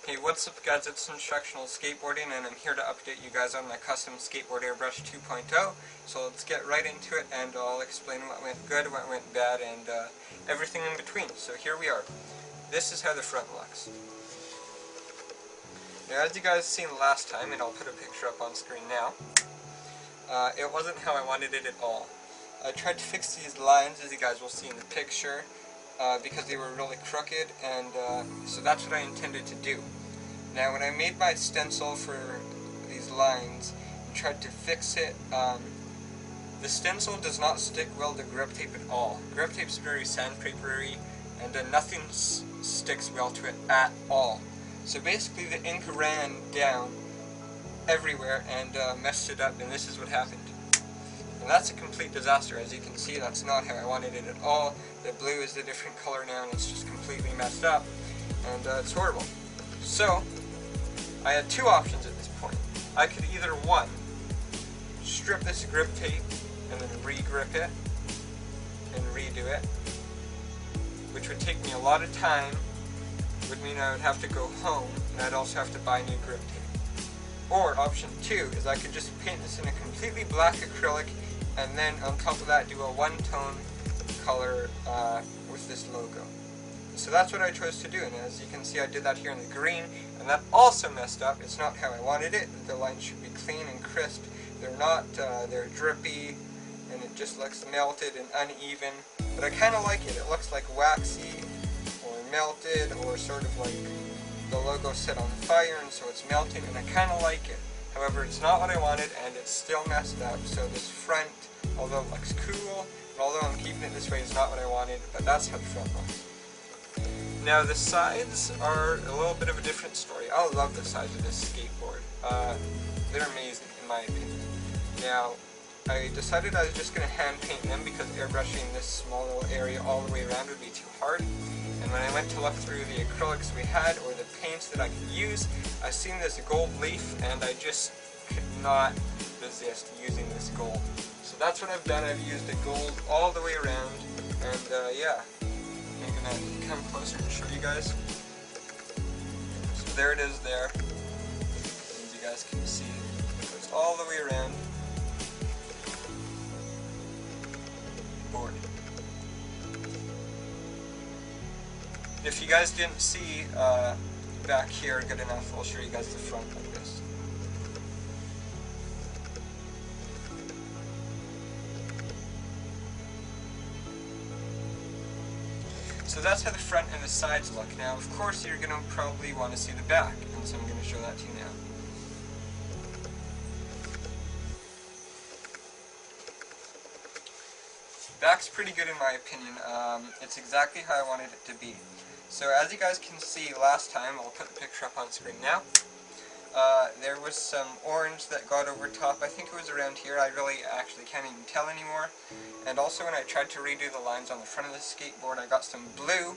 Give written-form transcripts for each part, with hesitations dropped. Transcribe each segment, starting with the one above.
Hey, what's up guys, it's Instructional Skateboarding and I'm here to update you guys on my custom Skateboard Airbrush 2.0. So let's get right into it and I'll explain what went good, what went bad, and everything in between. So here we are. This is how the front looks. Now as you guys seen last time, and I'll put a picture up on screen now, it wasn't how I wanted it at all. I tried to fix these lines, as you guys will see in the picture, because they were really crooked, and so that's what I intended to do. Now when I made my stencil for these lines and tried to fix it, the stencil does not stick well to grip tape at all. Grip tape's very sandpapery, and nothing sticks well to it at all. So basically the ink ran down everywhere and messed it up, and this is what happened. And that's a complete disaster. As you can see, that's not how I wanted it at all. The blue is a different color now and it's just completely messed up, and it's horrible. So I had two options at this point. I could either, one, strip this grip tape and then re-grip it and redo it, which would take me a lot of time, would mean I would have to go home, and I'd also have to buy new grip tape. Or option two is I could just paint this in a completely black acrylic and then on top of that do a one-tone color with this logo. So that's what I chose to do, and as you can see I did that here in the green, and that also messed up. It's not how I wanted it. The lines should be clean and crisp. They're not, they're drippy, and it just looks melted and uneven, but I kind of like it. It looks like waxy or melted, or sort of like the logo set on fire and so it's melting, and I kind of like it. However, it's not what I wanted and it's still messed up, so this front, although it looks cool, and although I'm keeping it this way, is not what I wanted, but that's how the front looks. Now the sides are a little bit of a different story. I love the sides of this skateboard. They're amazing in my opinion. Now, I decided I was just going to hand paint them because airbrushing this small little area all the way around would be too hard. And when I went to look through the acrylics we had, or the paints that I could use, I seen this gold leaf and I just could not resist using this gold. So that's what I've done. I've used the gold all the way around, and yeah. I'm going to come closer and show you guys. So there it is there. As you guys can see, it goes all the way around the board. If you guys didn't see back here good enough, I'll show you guys the front like this. So that's how the front and the sides look. Now, of course, you're going to probably want to see the back, and so I'm going to show that to you now. Back's pretty good in my opinion. It's exactly how I wanted it to be. So as you guys can see last time, I'll put the picture up on screen now, there was some orange that got over top. I think it was around here. I really actually can't even tell anymore. And also when I tried to redo the lines on the front of the skateboard, I got some blue,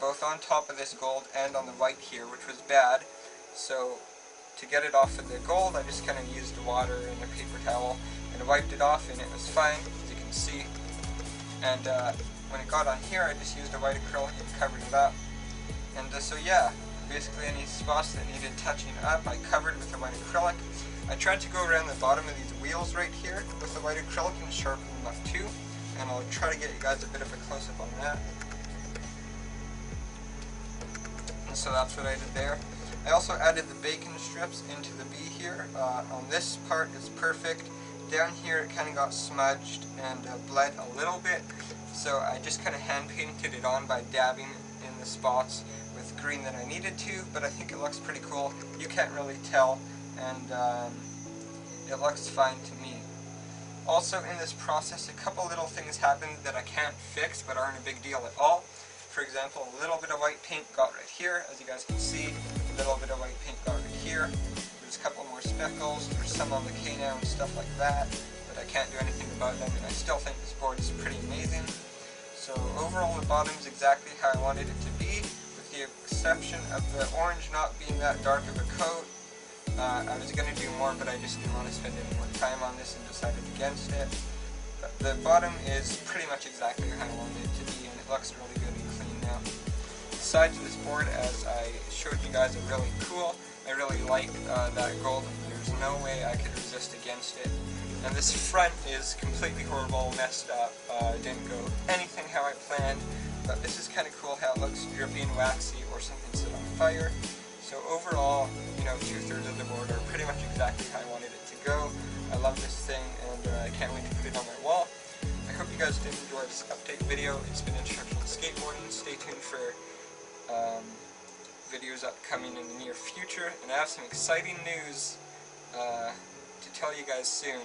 both on top of this gold and on the white here, which was bad. So to get it off of the gold, I just kind of used water and a paper towel and wiped it off, and it was fine, as you can see. And when it got on here, I just used a white acrylic and covered it up. And so yeah, basically any spots that needed touching up, I covered with the white acrylic. I tried to go around the bottom of these wheels right here with the white acrylic and sharpen them up too, and I'll try to get you guys a bit of a close-up on that. And so that's what I did there. I also added the bacon strips into the B here. On this part it's perfect. Down here it kind of got smudged and bled a little bit, so I just kind of hand painted it on by dabbing in the spots with green that I needed to, but I think it looks pretty cool. You can't really tell, and it looks fine to me. Also in this process, a couple little things happened that I can't fix but aren't a big deal at all. For example, a little bit of white paint got right here, as you guys can see. A little bit of white paint got right here. There's a couple more speckles. There's some on the K now and stuff like that, but I can't do anything about them, and I still think this board is pretty amazing. So overall the bottom's exactly how I wanted it to be, with the exception of the orange not being that dark of a coat. I was going to do more, but I just didn't want to spend any more time on this and decided against it. But the bottom is pretty much exactly how I wanted it to be, and it looks really good and clean now. sides of this board, as I showed you guys, are really cool. I really like that gold. There's no way I could resist against it. And this front is completely horrible, messed up, didn't go anything how I planned. But this is kind of cool how it looks drippy and waxy, or something set on fire. So overall, you know, 2/3 of the board are pretty much exactly how I wanted it to go. I love this thing, and I can't wait to put it on my wall. I hope you guys did enjoy this update video. It's been instructional skateboarding. Stay tuned for videos upcoming in the near future, and I have some exciting news to tell you guys soon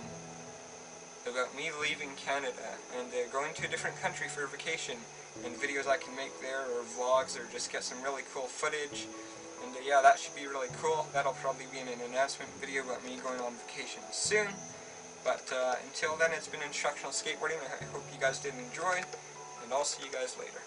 about me leaving Canada and going to a different country for vacation, and videos I can make there, or vlogs, or just get some really cool footage. And yeah, that should be really cool. That'll probably be an announcement video about me going on vacation soon. But until then, it's been instructional skateboarding. I hope you guys did enjoy, and I'll see you guys later.